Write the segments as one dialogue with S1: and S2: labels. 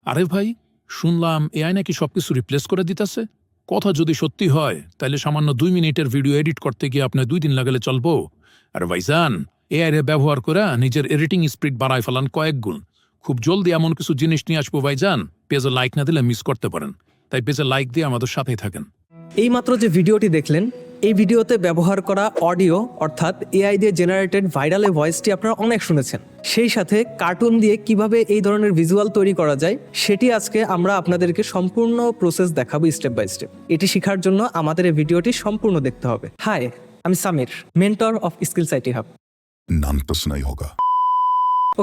S1: আরে ভাই, শুনলাম এআই নাকি সবকিছু রিপ্লেস করে দিতেছে। কথা যদি সত্যি হয় তাহলে সামান্য 2 মিনিটের ভিডিও এডিট করতে গিয়ে আপনার 2 দিন লাগালে চলবো। আর ভাইজান, এআই রে ব্যবহার করে নিজের এডিটিং স্পিড বাড়ায় ফেলান কয়েক গুণ। খুব জলদি এমন কিছু জিনিস নিয়ে আসবো ভাইজান, পেজে লাইক না দিলে মিস করতে পারেন। তাই পেজে লাইক দিয়ে আমাদের সাথেই থাকেন।
S2: এইমাত্র যে ভিডিওটি দেখলেন, এই ভিডিওতে ব্যবহার করা অডিও অর্থাৎ এআই দিয়ে জেনারেটেড ভাইরাল ভয়েসটি আপনারা অনেক শুনেছেন। সেই সাথে কার্টুন দিয়ে কিভাবে এই ধরনের ভিজুয়াল তৈরি করা যায় সেটি আজকে আমরা আপনাদেরকে সম্পূর্ণ প্রসেস দেখাবো স্টেপ বাই স্টেপ। এটি শেখার জন্য আমাদের এই ভিডিওটি সম্পূর্ণ দেখতে হবে। হাই, আমি Samir, mentor of skills IT hub.
S3: नाम तो सुना ही होगा।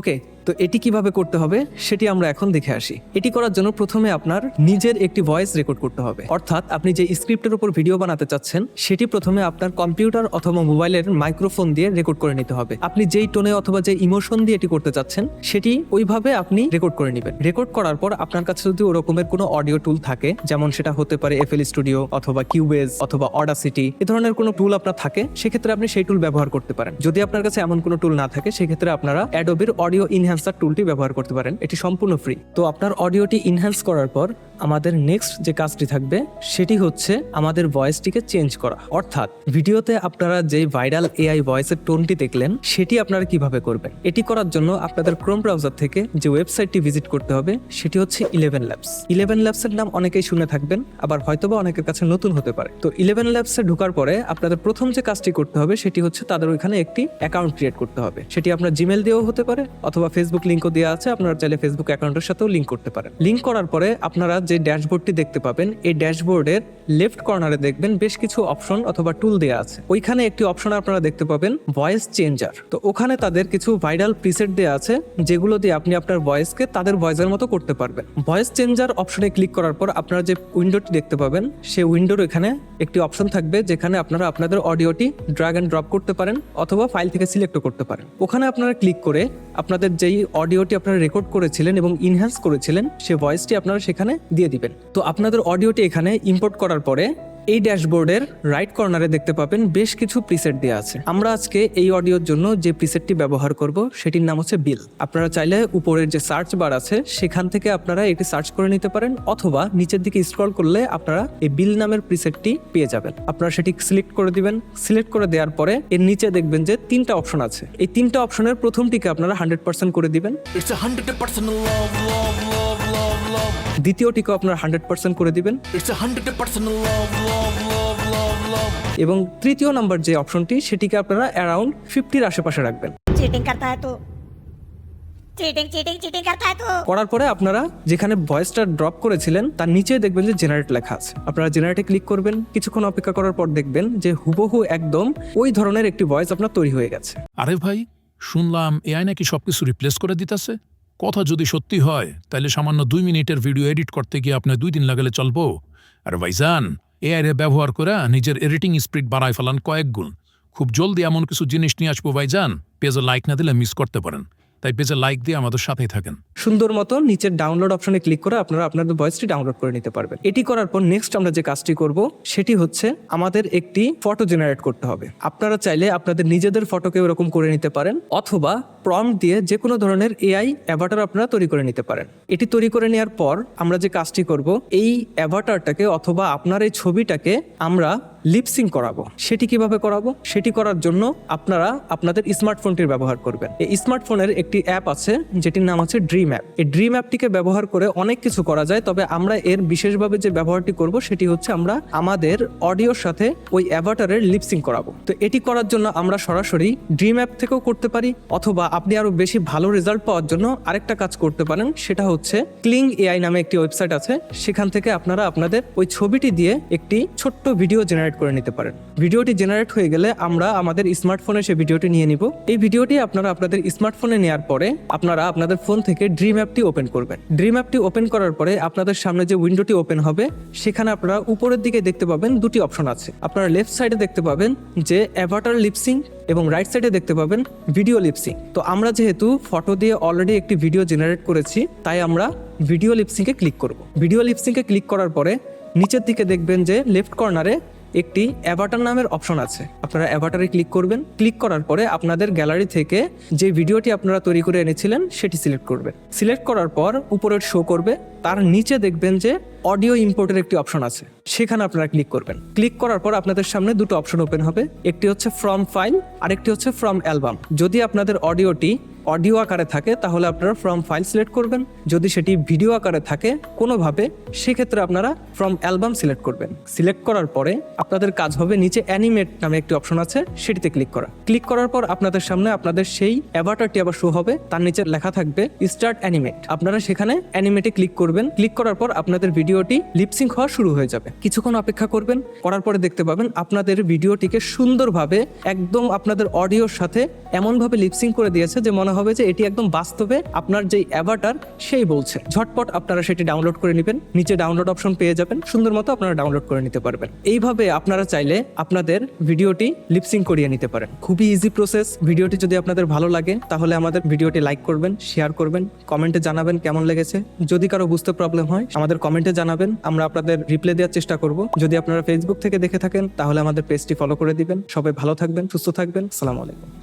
S2: ওকে, তো এটি কিভাবে করতে হবে সেটি আমরা এখন দেখে আসি। এটি করার জন্য প্রথমে আপনার নিজের একটি ভয়েস রেকর্ড করতে হবে, অর্থাৎ আপনি যে স্ক্রিপ্টের উপর ভিডিও বানাতে চাচ্ছেন সেটি প্রথমে আপনার কম্পিউটার অথবা মোবাইলের মাইক্রোফোন দিয়ে রেকর্ড করে নিতে হবে। আপনি যেই টোনে অথবা যে ইমোশন দিয়ে এটি করতে চাচ্ছেন সেটি ওইভাবে আপনি রেকর্ড করে নেবেন। রেকর্ড করার পর আপনার কাছে যদি ওরকমের কোনো অডিও টুল থাকে, যেমন সেটা হতে পারে FL স্টুডিও অথবা কিউবেজ অথবা অডাসিটি, এ ধরনের কোনো টুল আপনার থাকে, সেক্ষেত্রে আপনি সেই টুল ব্যবহার করতে পারেন। যদি আপনার কাছে এমন কোনো টুল না থাকে সেক্ষেত্রে আপনারা অ্যাডোবির অডিও ইনহ্যান্সার টুলটি ব্যবহার করতে পারেন। এটি সম্পূর্ণ ফ্রি। তো আপনার অডিওটি ইনহ্যান্স করার পর আমাদের নেক্সট যে কাজটি থাকবে সেটি হচ্ছে আমাদের ভয়েসটিকে চেঞ্জ করা। অর্থাৎ ভিডিওতে আপনারা যে ভাইরাল এআই ভয়েসের টোনটি দেখলেন সেটি আপনারা কিভাবে করবেন। এটি করার জন্য আপনাদের ক্রোম ব্রাউজার থেকে যে ওয়েবসাইটটি ভিজিট করতে হবে সেটি হচ্ছে 11 ল্যাবস। 11 ল্যাবসের নাম অনেকেই শুনে থাকবেন, আবার হয়তোবা অনেকের কাছে নতুন হতে পারে। তো 11 ল্যাবসে ঢোকার পরে আপনাদের প্রথম যে কাজটি করতে হবে সেটি হচ্ছে তাদের ওইখানে একটি অ্যাকাউন্ট ক্রিয়েট করতে হবে। সেটি আপনার জিমেল দিয়েও হতে পারে অথবা ফেসবুক লিঙ্কও দেওয়া আছে, আপনারা চাইলে ফেসবুক অ্যাকাউন্টের সাথেও লিঙ্ক করতে পারেন। লিঙ্ক করার পরে আপনারা যে ড্যাশবোর্ডটি দেখতে পাবেন, এই ড্যাশবোর্ডের লেফট কর্নারে দেখবেন বেশ কিছু অপশন অথবা টুল দেওয়া আছে। ওইখানে একটি অপশন আপনারা দেখতে পাবেন ভয়েস চেঞ্জার। তো ওখানে তাদের কিছু ভাইরাল প্রিসেট দেওয়া আছে যেগুলো দিয়ে আপনি আপনার ভয়েসকে তাদের ভয়েসের মতো করতে পারবেন। ভয়েস চেঞ্জার অপশনে ক্লিক করার পর আপনারা যে উইন্ডোটি দেখতে পাবেন সেই উইন্ডোর এখানে একটি অপশন থাকবে যেখানে আপনারা আপনাদের অডিওটি ড্র্যাগ এন্ড ড্রপ করতে পারেন অথবা ফাইল থেকে সিলেক্টও করতে পারেন। ওখানে আপনারা ক্লিক করে আপনাদের যেই অডিওটি আপনারা রেকর্ড করেছিলেন এবং ইনহ্যান্স করেছিলেন সেই ভয়েসটি আপনারা সেখানে দিয়ে দিবেন। তো আপনাদের অডিওটি এখানে ইম্পোর্ট করার পরে এই ড্যাশবোর্ডের রাইট কর্নারে দেখতে পাবেন বেশ কিছু প্রিসেট দেওয়া আছে। আমরা আজকে এই অডিওর জন্য যে প্রিসেটটি ব্যবহার করব সেটির নাম হচ্ছে বিল। আপনারা চাইলে উপরের যে সার্চ বার আছে সেখান থেকে আপনারা এটি সার্চ করে নিতে পারেন অথবা নিচের দিকে স্ক্রল করলে আপনারা এই বিল নামের প্রিসেটটি পেয়ে যাবেন। আপনারা সেটি সিলেক্ট করে দিবেন। সিলেক্ট করে দেওয়ার পরে এর নিচে দেখবেন যে 3টা অপশন আছে। এই 3টা অপশনের প্রথমটিকে আপনারা 100% করে দিবেন। দ্বিতীয়টিকে আপনারা 100% করে দিবেন এবং তৃতীয় নাম্বার যে অপশনটি সেটিকে আপনারা অ্যারাউন্ড 50-র আশেপাশে রাখবেন।
S4: चीटिंग करता है तो चीटिंग करता है तो
S2: করার পরে আপনারা যেখানে ভয়েসটা ড্রপ করেছিলেন তার নিচে দেখবেন যে জেনারেট লেখা আছে। আপনারা জেনারেটে ক্লিক করবেন। কিছুক্ষণ অপেক্ষা করার পর দেখবেন যে হুবহু একদম ওই ধরনের একটি ভয়েস আপনার তৈরি হয়ে গেছে।
S1: আরে ভাই, শুনলাম এআই নাকি সবকিছু রিপ্লেস করে দিতেছে। কথা যদি সত্যি হয় তাহলে সামান্য 2 মিনিটের ভিডিও এডিট করতে গিয়ে আপনার 2 দিন লাগালে চলবো। আর ভাইজান, এআই রে ব্যবহার করে নিজের এডিটিং স্পিড বাড়ায় ফেলান কয়েক গুণ। খুব জলদি এমন কিছু জিনিস নিয়ে আসবো ভাইজান, পেজে লাইক না দিলে মিস করতে পারেন। তাই পেজে লাইক দিয়ে আমাদের সাথেই থাকেন।
S2: সুন্দর মতো নিচের ডাউনলোড অপশনে ক্লিক করে আপনারা আপনাদের ভয়েসটি ডাউনলোড করে নিতে পারবেন। এটি করার পর নেক্সট আমরা যে কাজটি করব সেটি হচ্ছে আমাদের একটি ফটো জেনারেট করতে হবে। আপনারা চাইলে আপনাদের নিজেদের ফটোকে ওরকম করে নিতে পারেন অথবা প্রম্পট দিয়ে যে কোনো ধরনের এআই অ্যাভাটার আপনারা তৈরি করে নিতে পারেন। এটি তৈরি করে নেওয়ার পর আমরা যে কাজটি করব, এই অ্যাভাটারটাকে অথবা আপনার এই ছবিটাকে আমরা লিপসিং করাবো। সেটি কিভাবে করাবো? সেটি করার জন্য আপনারা আপনাদের স্মার্টফোনটির ব্যবহার করবেন। এই স্মার্টফোনের একটি অ্যাপ আছে যেটির নাম হচ্ছে ড্রিম অ্যাপ। এই ড্রিম অ্যাপটিকে ব্যবহার করে অনেক কিছু করা যায়, তবে আমরা এর বিশেষভাবে যে ব্যবহারটি করব সেটি হচ্ছে আমরা আমাদের অডিওর সাথে ওই অ্যাভাটারের লিপসিং করাবো। তো এটি করার জন্য আমরা সরাসরি ড্রিম অ্যাপ থেকেও করতে পারি অথবা আপনি আরো বেশি ভালো রেজাল্ট পাওয়ার জন্য আরেকটা কাজ করতে পারেন, সেটা হচ্ছে ক্লিং এআই নামে একটি ওয়েবসাইট আছে। সেখান থেকে আপনারা আপনাদের ওই ছবিটি দিয়ে একটি ছোট্ট ভিডিও জেনারেট করে নিতে পারেন। ভিডিওটি জেনারেট হয়ে গেলে আমরা আমাদের স্মার্টফোনে সেই ভিডিওটি নিয়ে নিব। এই ভিডিওটি আপনারা আপনাদের স্মার্টফোনে নেওয়ার পরে আপনারা আপনাদের ফোন থেকে ড্রিম অ্যাপটি ওপেন করবেন। ড্রিম অ্যাপটি ওপেন করার পরে আপনাদের সামনে যে উইন্ডোটি ওপেন হবে সেখানে আপনারা উপরের দিকে দেখতে পাবেন 2টি অপশন আছে। আপনারা লেফট সাইডে দেখতে পাবেন যে অ্যাভাটার লিপসিং এবং রাইট সাইডে দেখতে পাবেন ভিডিও লিপসিং। তো আমরা যেহেতু ফটো দিয়ে অলরেডি একটি ভিডিও জেনারেট করেছি তাই আমরা ভিডিও লিপসিংকে ক্লিক করব। ভিডিও লিপসিংকে ক্লিক করার পরে নিচের দিকে দেখবেন যে লেফট কর্নারে একটি অ্যাভাটার নামের অপশন আছে। আপনারা অ্যাভাটারে ক্লিক করবেন। ক্লিক করার পরে আপনাদের গ্যালারি থেকে যে ভিডিওটি আপনারা তৈরি করে এনেছিলেন সেটি সিলেক্ট করবেন। সিলেক্ট করার পর উপরের শো করবে, তার নিচে দেখবেন যে অডিও ইম্পোর্টের একটি অপশন আছে, সেখানে আপনারা ক্লিক করবেন। ক্লিক করার পর আপনাদের সামনে দুটো অপশন ওপেন হবে, একটি হচ্ছে ফ্রম ফাইল আর একটি হচ্ছে ফ্রম অ্যালবাম। যদি আপনাদের অডিও আকারে থাকে তাহলে আপনারা ফ্রম ফাইল সিলেক্ট করবেন, যদি সেটি ভিডিও আকারে থাকে কোনোভাবে সেক্ষেত্রে আপনারা ফ্রম অ্যালবাম সিলেক্ট করবেন। সিলেক্ট করার পরে আপনাদের কাজ হবে নিচে অ্যানিমেট নামে একটি অপশন আছে সেটিতে ক্লিক করা। ক্লিক করার পর আপনাদের সামনে আপনাদের সেই অ্যাভাটারটি আবার শো হবে, তার নিচে লেখা থাকবে স্টার্ট অ্যানিমেট। আপনারা সেখানে অ্যানিমেটে ক্লিক করবেন। ক্লিক করার পর আপনাদের ভিডিওটি লিপসিঙ্ক হওয়া শুরু হয়ে যাবে। কিছুক্ষণ অপেক্ষা করবেন, করার পরে দেখতে পাবেন আপনাদের ভিডিওটিকে সুন্দরভাবে একদম আপনাদের অডিওর সাথে এমনভাবে লিপসিঙ্ক করে দিয়েছে যে মনে হবে যে এটি একদম বাস্তবে আপনার যেই অ্যাভাটার সেই বলছে। ঝটপট আপনারা সেটি ডাউনলোড করে নেবেন, নিচে ডাউনলোড অপশন পেয়ে যাবেন, সুন্দর মতো আপনারা ডাউনলোড করে নিতে পারবেন। এইভাবে আপনারা চাইলে আপনাদের ভিডিওটি লিপসিঙ্ক করিয়ে নিতে পারেন। খুবই ইজি প্রসেস। ভিডিওটি যদি আপনাদের ভালো লাগে তাহলে আমাদের ভিডিওটি লাইক করবেন, শেয়ার করবেন, কমেন্টে জানাবেন কেমন লেগেছে। যদি কারো বুঝতে প্রবলেম হয় আমাদের কমেন্টে জানাবেন, আমরা আপনাদের রিপ্লাই দেওয়ার চেষ্টা করব। যদি আপনারা ফেসবুক থেকে দেখে থাকেন তাহলে আমাদের পেজটি ফলো করে দিবেন। সবাই ভালো থাকবেন, সুস্থ থাকবেন। আসসালামু আলাইকুম।